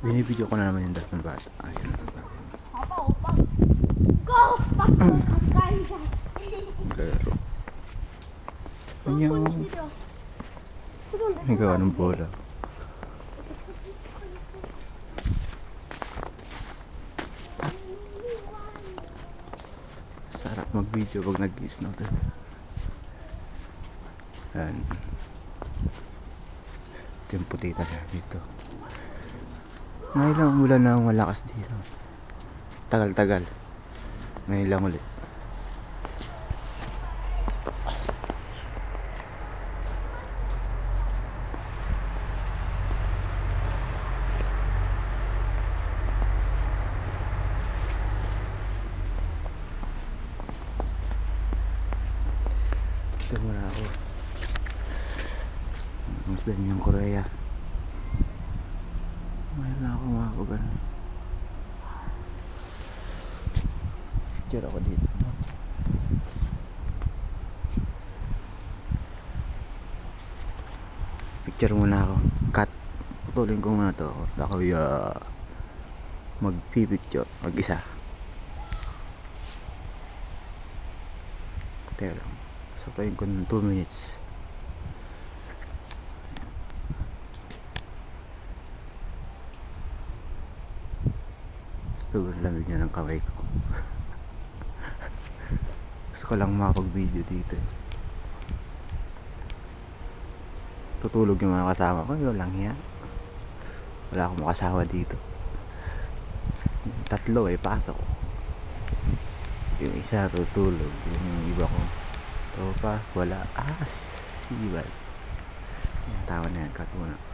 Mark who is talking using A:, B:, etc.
A: Binibidyo ko na naman yung dating bata. Ayun. Laro. Anyo. Nagawa ng bola. Sarap mag-video pag nag-snow doon. Ayan. Ito yung putita niya dito. Ngayon lang ulan na malakas dito. Tagal-tagal. Ngayon lang ulit. Ito muna ako. Mas din yung Korea. Ngayon lang ako makapag picture ako dito. Picture muna ako. Cut. Putulin ko muna to. Ako magpipicture. Mag-isa. Teka lang. Sapayin ko ng 2 minutes. Sobrang lamig niya ng kamay ko. Gusto ko lang makapag-video dito. Tutulog yung mga kasama ko. Yun lang yan. Wala akong makasama dito. 3 pasok. Yung isa tutulog. Yung iba ko tropa wala. Sibal. Tawa na yan. Cut muna.